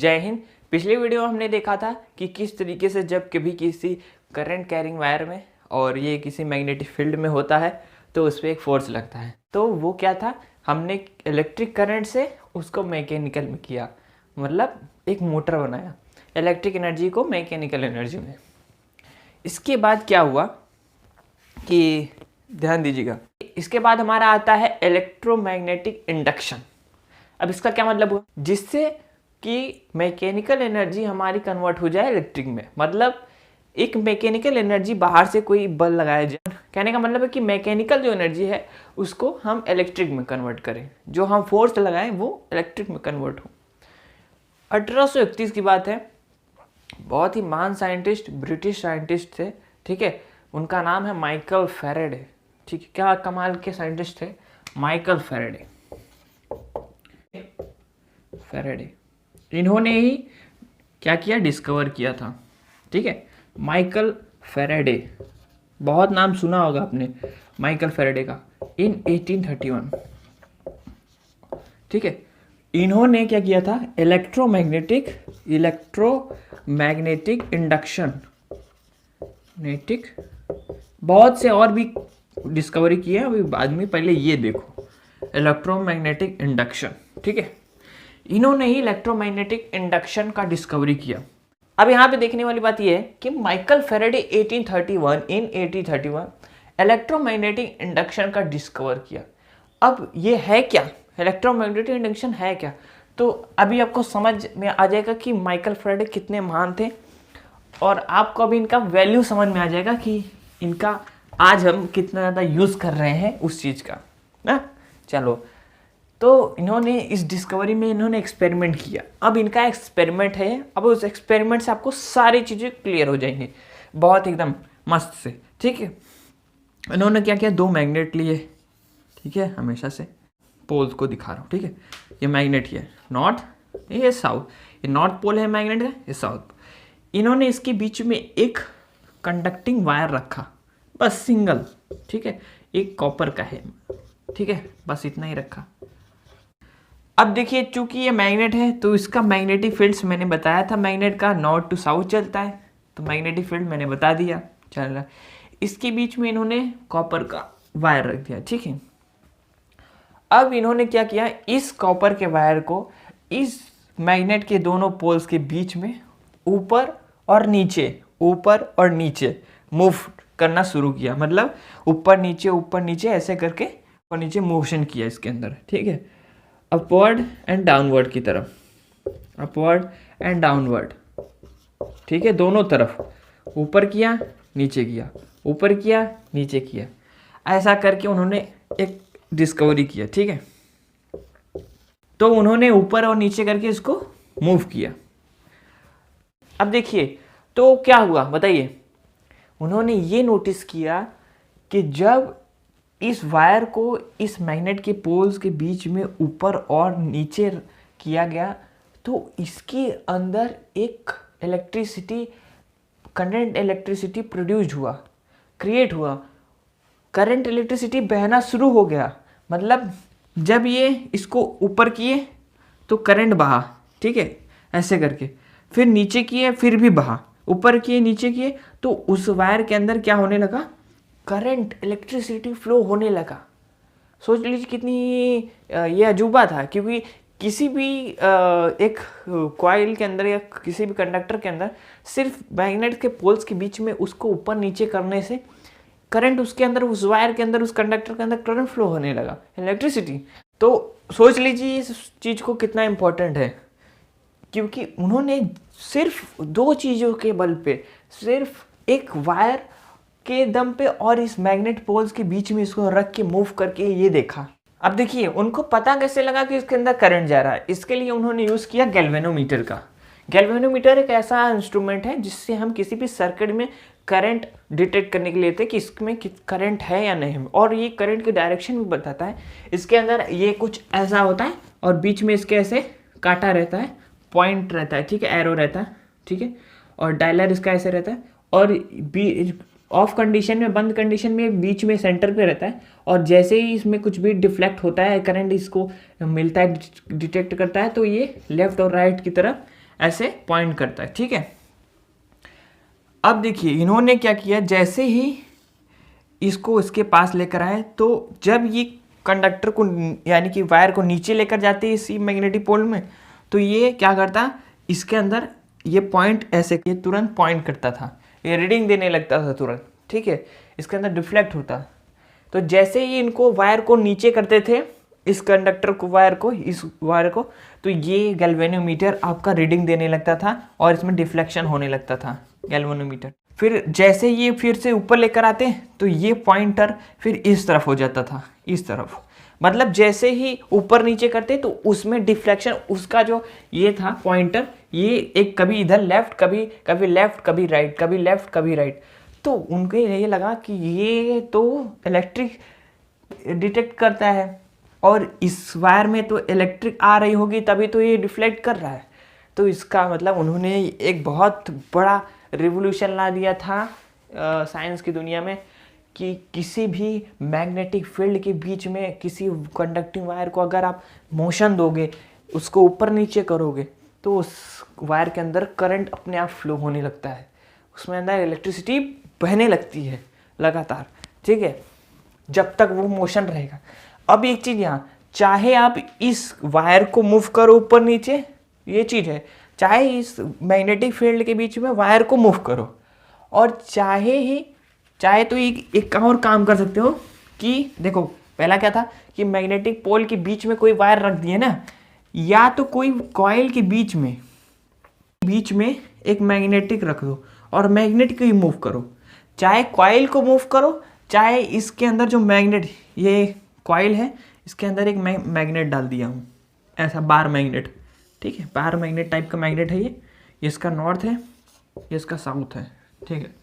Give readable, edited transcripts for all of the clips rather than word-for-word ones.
जय हिंद। पिछले वीडियो में हमने देखा था कि किस तरीके से जब कभी किसी करंट कैरिंग वायर में और ये किसी मैग्नेटिक फील्ड में होता है तो उस पर एक फोर्स लगता है। तो वो क्या था, हमने इलेक्ट्रिक करंट से उसको मैकेनिकल में किया, मतलब एक मोटर बनाया इलेक्ट्रिक एनर्जी को मैकेनिकल एनर्जी में। इसके बाद क्या हुआ कि ध्यान दीजिएगा, इसके बाद हमारा आता है इलेक्ट्रोमैग्नेटिक इंडक्शन। अब इसका क्या मतलब हुआ, जिससे कि मैकेनिकल एनर्जी हमारी कन्वर्ट हो जाए इलेक्ट्रिक में। मतलब एक मैकेनिकल एनर्जी बाहर से कोई बल लगाया जाए, कहने का मतलब है कि मैकेनिकल जो एनर्जी है उसको हम इलेक्ट्रिक में कन्वर्ट करें, जो हम फोर्स लगाएं वो इलेक्ट्रिक में कन्वर्ट हो। 1831 की बात है, बहुत ही महान साइंटिस्ट ब्रिटिश साइंटिस्ट थे, ठीक है। उनका नाम है माइकल फैराडे, ठीक है। क्या कमाल के साइंटिस्ट थे माइकल फैराडे। इन्होंने ही क्या किया, डिस्कवर किया था, ठीक है। माइकल फैराडे, बहुत नाम सुना होगा आपने माइकल फैराडे का, इन 1831, ठीक है। इन्होंने क्या किया था, इलेक्ट्रोमैग्नेटिक इंडक्शन, बहुत से और भी डिस्कवरी किए हैं अभी बाद में, पहले ये देखो इलेक्ट्रोमैग्नेटिक इंडक्शन, ठीक है। इन्होंने ही इलेक्ट्रोमैग्नेटिक इंडक्शन का डिस्कवरी किया। अब यहाँ पे देखने वाली बात यह है कि माइकल फैराडे 1831 इलेक्ट्रोमैग्नेटिक इंडक्शन का डिस्कवर किया। अब ये है क्या, इलेक्ट्रोमैग्नेटिक इंडक्शन है क्या, तो अभी आपको समझ में आ जाएगा कि माइकल फैराडे कितने महान थे, और आपको अभी इनका वैल्यू समझ में आ जाएगा कि इनका आज हम कितना ज़्यादा यूज़ कर रहे हैं उस चीज़ का ना। चलो, तो इन्होंने इस डिस्कवरी में इन्होंने एक्सपेरिमेंट किया। अब इनका एक्सपेरिमेंट है, अब उस एक्सपेरिमेंट से आपको सारी चीज़ें क्लियर हो जाएंगी बहुत एकदम मस्त से, ठीक है। इन्होंने क्या किया, दो मैग्नेट लिए, ठीक है, हमेशा से पोल्स को दिखा रहा हूँ, ठीक है। ये मैग्नेट ही है नॉर्थ, ये साउथ, ये नॉर्थ पोल है मैग्नेट का, ये साउथ। इन्होंने इसके बीच में एक कंडक्टिंग वायर रखा, बस सिंगल, ठीक है, एक कॉपर का है, ठीक है, बस इतना ही रखा। अब देखिए, चूंकि ये मैग्नेट है तो इसका मैग्नेटिक फील्ड्स मैंने बताया था, मैग्नेट का नॉर्थ टू साउथ चलता है, तो मैग्नेटिक फील्ड मैंने बता दिया चल रहा। इसके बीच में इन्होंने कॉपर का वायर रख दिया, ठीक है। अब इन्होंने क्या किया, इस कॉपर के वायर को इस मैग्नेट के दोनों पोल्स के बीच में ऊपर और नीचे मूव करना शुरू किया। मतलब ऊपर नीचे ऐसे करके और नीचे मोशन किया इसके अंदर, ठीक है, अपवर्ड एंड डाउनवर्ड की तरफ, अपवर्ड एंड डाउनवर्ड, ठीक है, दोनों तरफ, ऊपर किया नीचे किया, ऊपर किया नीचे किया, ऐसा करके उन्होंने एक डिस्कवरी किया, ठीक है। तो उन्होंने ऊपर और नीचे करके इसको मूव किया। अब देखिए तो क्या हुआ बताइए, उन्होंने ये नोटिस किया कि जब इस वायर को इस मैग्नेट के पोल्स के बीच में ऊपर और नीचे किया गया तो इसके अंदर एक करंट इलेक्ट्रिसिटी प्रोड्यूस्ड हुआ, क्रिएट हुआ, करंट इलेक्ट्रिसिटी बहना शुरू हो गया। मतलब जब ये इसको ऊपर किए तो करंट बहा, ठीक है, ऐसे करके, फिर नीचे किए फिर भी बहा, ऊपर किए नीचे किए, तो उस वायर के अंदर क्या होने लगा, करंट इलेक्ट्रिसिटी फ्लो होने लगा। सोच लीजिए कितनी ये अजूबा था, क्योंकि किसी भी एक कॉइल के अंदर या किसी भी कंडक्टर के अंदर सिर्फ मैग्नेट के पोल्स के बीच में उसको ऊपर नीचे करने से करंट उसके अंदर, उस वायर के अंदर, उस कंडक्टर के अंदर करंट फ्लो होने लगा, इलेक्ट्रिसिटी। तो सोच लीजिए इस चीज़ को कितना इम्पोर्टेंट है, क्योंकि उन्होंने सिर्फ दो चीज़ों के बल पे, सिर्फ एक वायर के दम पे और इस मैग्नेट पोल्स के बीच में इसको रख के मूव करके ये देखा। अब देखिए उनको पता कैसे लगा कि इसके अंदर करंट जा रहा है, इसके लिए उन्होंने यूज़ किया गैल्वेनोमीटर का। गैल्वेनोमीटर एक ऐसा इंस्ट्रूमेंट है जिससे हम किसी भी सर्किट में करंट डिटेक्ट करने के लिए लेते हैं कि इसमें करंट है या नहीं, और ये करंट की डायरेक्शन भी बताता है। इसके अंदर ये कुछ ऐसा होता है और बीच में इसके ऐसे कांटा रहता है, पॉइंट रहता है, ठीक है, एरो रहता है, ठीक है, और डायलर इसका ऐसे रहता है, और ऑफ कंडीशन में, बंद कंडीशन में बीच में सेंटर पे रहता है, और जैसे ही इसमें कुछ भी डिफ्लेक्ट होता है, करंट इसको मिलता है, डिटेक्ट करता है, तो ये लेफ्ट और राइट की तरफ ऐसे पॉइंट करता है, ठीक है। अब देखिए इन्होंने क्या किया, जैसे ही इसको इसके पास लेकर आए तो जब ये कंडक्टर को यानी कि वायर को नीचे लेकर जाते हैं इसी मैग्नेटिक पोल में, तो ये क्या करता, इसके अंदर ये पॉइंट ऐसे ये तुरंत पॉइंट करता था, ये रीडिंग देने लगता था तुरंत, ठीक है, इसके अंदर डिफ्लेक्ट होता। तो जैसे ही इनको वायर को नीचे करते थे, इस कंडक्टर को वायर को, इस वायर को, तो ये गैल्वेनोमीटर आपका रीडिंग देने लगता था और इसमें डिफ्लेक्शन होने लगता था गैल्वेनोमीटर। फिर जैसे ये फिर से ऊपर लेकर आते तो ये पॉइंटर फिर इस तरफ हो जाता था, इस तरफ, मतलब जैसे ही ऊपर नीचे करते तो उसमें डिफ्लेक्शन, उसका जो ये था पॉइंटर, ये एक कभी इधर लेफ्ट, कभी कभी लेफ्ट, कभी राइट, कभी लेफ्ट, कभी राइट। तो उनको ये लगा कि ये तो इलेक्ट्रिक डिटेक्ट करता है और इस वायर में तो इलेक्ट्रिक आ रही होगी तभी तो ये डिफ्लेक्ट कर रहा है। तो इसका मतलब उन्होंने एक बहुत बड़ा रिवोल्यूशन ला दिया था साइंस की दुनिया में कि किसी भी मैग्नेटिक फील्ड के बीच में किसी कंडक्टिंग वायर को अगर आप मोशन दोगे, उसको ऊपर नीचे करोगे, तो उस वायर के अंदर करंट अपने आप फ्लो होने लगता है, उसमें अंदर इलेक्ट्रिसिटी बहने लगती है लगातार, ठीक है, जब तक वो मोशन रहेगा। अब एक चीज़ यहाँ, चाहे आप इस वायर को मूव करो ऊपर नीचे, ये चीज़ है, चाहे इस मैग्नेटिक फील्ड के बीच में वायर को मूव करो, और चाहे तो एक और काम कर सकते हो कि देखो पहला क्या था कि मैग्नेटिक पोल के बीच में कोई वायर रख दिए ना, या तो कोई कॉइल के बीच में एक मैग्नेटिक रख दो और मैग्नेट को ही मूव करो, चाहे कॉइल को मूव करो, चाहे इसके अंदर जो मैग्नेट, ये कॉइल है, इसके अंदर एक मैग्नेट डाल दिया हूँ, ऐसा बार मैग्नेट, ठीक है, बार मैग्नेट टाइप का मैग्नेट है ये इसका नॉर्थ है, ये इसका साउथ है, ठीक है।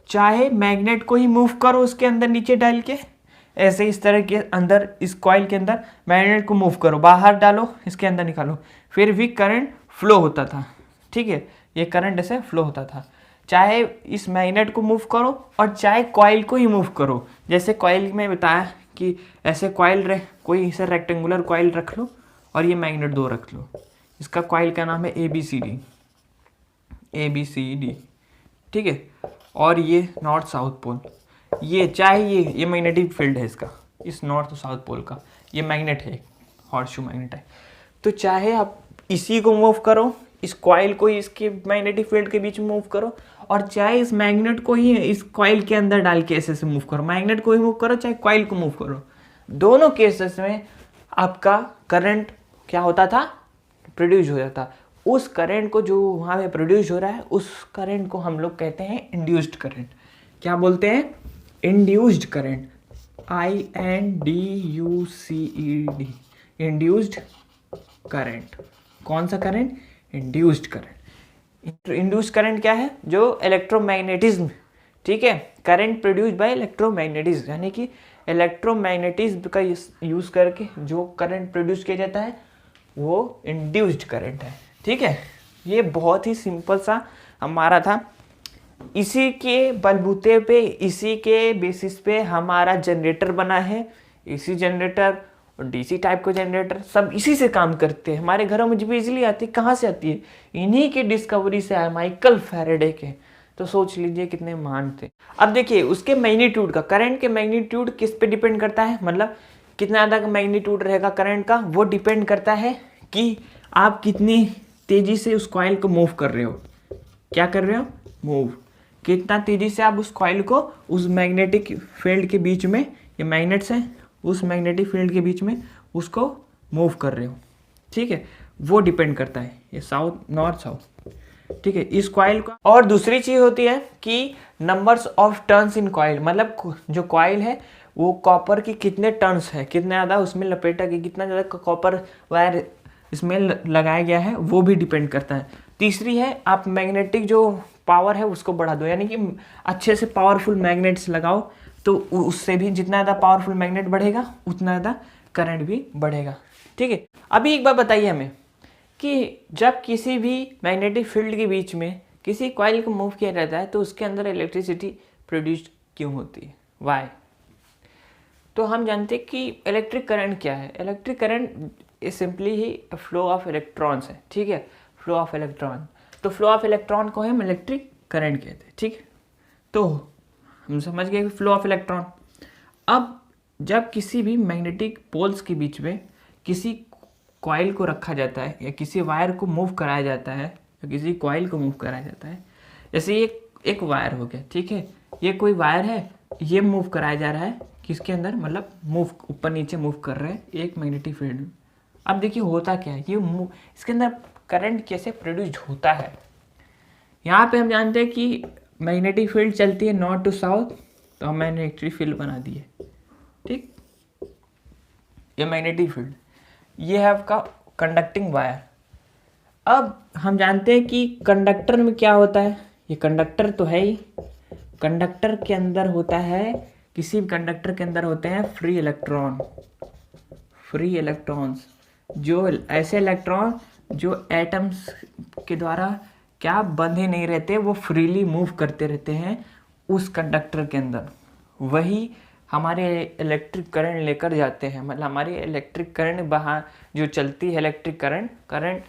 चाहे मैग्नेट को ही मूव करो उसके अंदर नीचे डाल के, ऐसे इस तरह के अंदर इस कॉइल के अंदर मैग्नेट को मूव करो, बाहर डालो, इसके अंदर निकालो, फिर भी करंट फ्लो होता था, ठीक है, ये करंट ऐसे फ्लो होता था। चाहे इस मैग्नेट को मूव करो और चाहे कॉइल को ही मूव करो, जैसे कॉइल में बताया कि ऐसे कॉइल कोई इसे रेक्टेंगुलर कॉइल रख लो और ये मैग्नेट दो रख लो, इसका कॉइल का नाम है ABCD, ठीक है, और ये नॉर्थ साउथ पोल, ये चाहे ये मैग्नेटिक फील्ड है इसका, इस नॉर्थ और साउथ पोल का ये मैग्नेट है, हॉर्सशू मैग्नेट है। तो चाहे आप इसी को मूव करो, इस कॉइल को ही इसके मैग्नेटिक फील्ड के बीच में मूव करो, और चाहे इस मैग्नेट को ही इस कॉइल के अंदर डाल के ऐसे मूव करो, मैग्नेट को ही मूव करो चाहे कॉइल को मूव करो, दोनों केसेस में आपका करंट क्या होता था, प्रोड्यूस हो जाता। उस करंट को जो वहाँ पे प्रोड्यूस हो रहा है, उस करंट को हम लोग कहते हैं इंड्यूस्ड करंट। क्या बोलते हैं, induced current, INDUCED, induced current. कौन सा current, induced current. Induced current क्या है, जो इलेक्ट्रोमैग्नेटिज्म, ठीक है, करंट प्रोड्यूस्ड बाय इलेक्ट्रोमैग्नेटिज्म, यानी कि इलेक्ट्रोमैग्नेटिज्म का यूज करके जो करंट प्रोड्यूस किया जाता है वो इंड्यूस्ड करंट है, ठीक है। ये बहुत ही सिंपल सा हमारा था, इसी के बलबूते पे, इसी के बेसिस पे हमारा जनरेटर बना है। एसी जनरेटर और डीसी टाइप का जनरेटर सब इसी से काम करते हैं। हमारे घरों में जब बिजली आती है, कहाँ से आती है, इन्हीं की डिस्कवरी से आया, माइकल फैराडे के। तो सोच लीजिए कितने महान थे। अब देखिए उसके मैग्नीट्यूड का, करंट के मैग्नीट्यूड किस पे डिपेंड करता है, मतलब कितना ज़्यादा मैग्नीट्यूड रहेगा करंट का, वो डिपेंड करता है कि आप कितनी तेज़ी से उस कॉइल को मूव कर रहे हो। क्या कर रहे हो, मूव, कितना तेज़ी से आप उस कॉइल को उस मैग्नेटिक फील्ड के बीच में, ये मैग्नेट्स हैं, उस मैग्नेटिक फील्ड के बीच में उसको मूव कर रहे हो, ठीक है, वो डिपेंड करता है। ये साउथ, नॉर्थ साउथ, ठीक है, इस कॉइल का। और दूसरी चीज़ होती है कि numbers of turns in coil, मतलब जो कॉइल है वो कॉपर की कितने टर्न्स है, कितना ज़्यादा उसमें लपेटा कि कितना ज़्यादा कॉपर वायर इसमें लगाया गया है, वो भी डिपेंड करता है। तीसरी है आप मैग्नेटिक जो पावर है उसको बढ़ा दो, यानी कि अच्छे से पावरफुल मैग्नेट्स लगाओ, तो उससे भी जितना ज़्यादा पावरफुल मैग्नेट बढ़ेगा उतना ज़्यादा करंट भी बढ़ेगा, ठीक है। अभी एक बात बताइए हमें कि जब किसी भी मैग्नेटिक फील्ड के बीच में किसी कॉइल को मूव किया जाता है तो उसके अंदर इलेक्ट्रिसिटी प्रोड्यूस क्यों होती है, वाई। तो हम जानते हैं कि इलेक्ट्रिक करंट क्या है। Electric current simply he flow of electrons है, ठीक है, फ्लो ऑफ इलेक्ट्रॉन। तो फ्लो ऑफ इलेक्ट्रॉन को हम इलेक्ट्रिक करंट कहते हैं, ठीक है। तो हम समझ गए फ्लो ऑफ इलेक्ट्रॉन। अब जब किसी भी मैग्नेटिक पोल्स के बीच में किसी कॉइल को रखा जाता है या किसी वायर को मूव कराया जाता है या किसी कॉइल को मूव कराया जाता है, जैसे ये एक वायर हो गया, ठीक है, ये कोई वायर है, ये मूव कराया जा रहा है किसके अंदर, मतलब मूव ऊपर नीचे मूव कर रहे हैं एक मैग्नेटिक फील्ड में। अब देखिए होता क्या है, ये मूव, इसके अंदर करंट कैसे प्रोड्यूस होता है। यहाँ पे हम जानते हैं कि मैग्नेटिक फील्ड चलती है नॉर्थ टू साउथ, तो हम मैग्नेटिक फील्ड बना दिए, ठीक। ये मैग्नेटिक फील्ड, ये है आपका कंडक्टिंग वायर। अब हम जानते हैं कि कंडक्टर में क्या होता है, ये कंडक्टर तो है ही, कंडक्टर के अंदर होता है, किसी भी कंडक्टर के अंदर होते हैं फ्री इलेक्ट्रॉन, फ्री इलेक्ट्रॉन्स, जो ऐसे इलेक्ट्रॉन जो एटम्स के द्वारा क्या बंधे नहीं रहते, वो फ्रीली मूव करते रहते हैं उस कंडक्टर के अंदर, वही हमारे इलेक्ट्रिक करंट लेकर जाते हैं। मतलब हमारी इलेक्ट्रिक करंट बाहर जो चलती है इलेक्ट्रिक करंट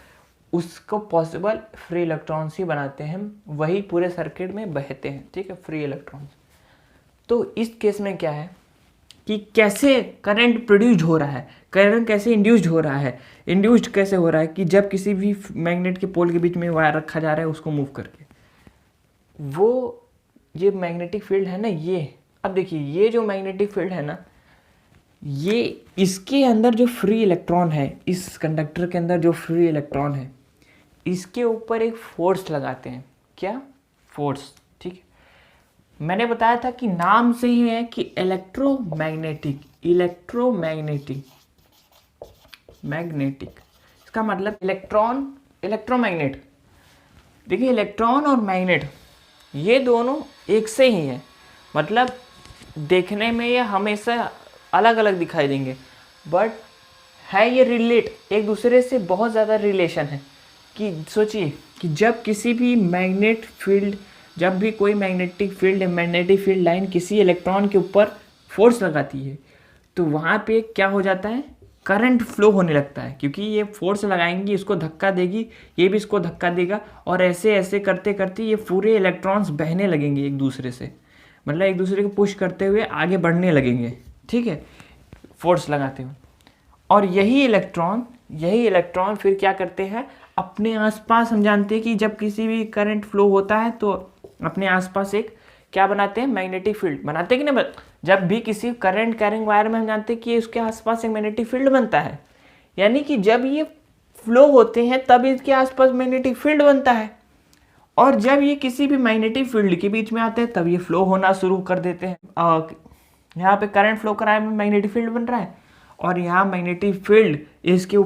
उसको पॉसिबल फ्री इलेक्ट्रॉन्स ही बनाते हैं, वही पूरे सर्किट में बहते हैं, ठीक है, फ्री इलेक्ट्रॉन्स। तो इस केस में क्या है कि कैसे करंट प्रोड्यूस हो रहा है, करंट कैसे इंड्यूस्ड हो रहा है, इंड्यूस्ड कैसे हो रहा है कि जब किसी भी मैग्नेट के पोल के बीच में वायर रखा जा रहा है उसको मूव करके, वो ये मैग्नेटिक फील्ड है ना, ये अब देखिए ये जो मैग्नेटिक फील्ड है ना, ये इसके अंदर जो फ्री इलेक्ट्रॉन है, इस कंडक्टर के अंदर जो फ्री इलेक्ट्रॉन है, इसके ऊपर एक फोर्स लगाते हैं, क्या फोर्स, ठीक है। मैंने बताया था कि नाम से ही है कि इलेक्ट्रोमैग्नेटिक, इलेक्ट्रोमैग्नेटिक, मैग्नेटिक, इसका मतलब इलेक्ट्रॉन, इलेक्ट्रोमैग्नेट। देखिए इलेक्ट्रॉन और मैग्नेट ये दोनों एक से ही है, मतलब देखने में ये हमेशा अलग अलग दिखाई देंगे, बट है ये रिलेट, एक दूसरे से बहुत ज़्यादा रिलेशन है। कि सोचिए कि जब किसी भी मैग्नेट फील्ड, जब भी कोई magnetic field, magnetic field line किसी इलेक्ट्रॉन के ऊपर फोर्स लगाती है, तो वहाँ पे क्या हो जाता है, करंट फ्लो होने लगता है, क्योंकि ये फोर्स लगाएंगी, इसको धक्का देगी, ये भी इसको धक्का देगा, और ऐसे ऐसे करते करते ये पूरे इलेक्ट्रॉन्स बहने लगेंगे एक दूसरे से, मतलब एक दूसरे को पुश करते हुए आगे बढ़ने लगेंगे, ठीक है, फोर्स लगाते हुए। और यही इलेक्ट्रॉन फिर क्या करते हैं, अपने आसपास, हम जानते हैं कि जब किसी भी करंट फ्लो होता है तो अपने आसपास एक क्या बनाते हैं, मैग्नेटिक फील्ड बनाते हैं कि नहीं। जब भी किसी करंट कैरिंग वायर में हम जानते हैं कि उसके आसपास एक मैग्नेटिक फील्ड बनता है, यानी कि जब ये फ्लो होते हैं तब इसके आसपास मैग्नेटिक फील्ड बनता है, और जब ये किसी भी मैग्नेटिक फील्ड के बीच में आते हैं तब ये फ्लो होना शुरू कर देते हैं। यहाँ पे करंट फ्लो कराए में मैग्नेटिक फील्ड बन रहा है, और यहाँ मैग्नेटिक फील्ड इसके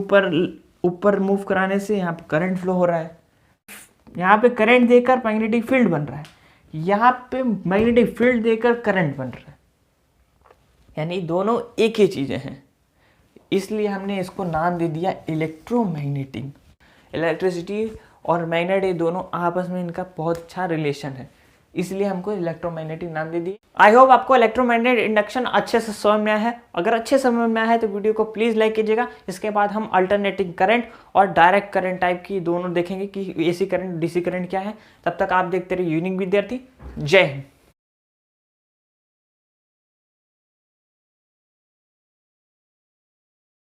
ऊपर मूव कराने से यहाँ पे करंट फ्लो हो रहा है। यहाँ पे करंट देकर मैग्नेटिक फील्ड बन रहा है, यहाँ पे मैग्नेटिक फील्ड देकर करंट बन रहा है, यानी दोनों एक ही चीज़ें हैं, इसलिए हमने इसको नाम दे दिया इलेक्ट्रोमैग्नेटिक। इलेक्ट्रिसिटी और मैग्नेट ये दोनों आपस में इनका बहुत अच्छा रिलेशन है, इसलिए हमको इलेक्ट्रोमैग्नेटिक नाम दे दिए। आई होप आपको इलेक्ट्रोमैग्नेट इंडक्शन अच्छे से समझ में आया है। अगर अच्छे समझ में आया है तो वीडियो को प्लीज़ लाइक कीजिएगा। इसके बाद हम अल्टरनेटिंग करंट और डायरेक्ट करंट टाइप की दोनों देखेंगे कि एसी करंट, डीसी करंट क्या है। तब तक आप देखते रहिए यूनिक विद्यार्थी। जय हिंद।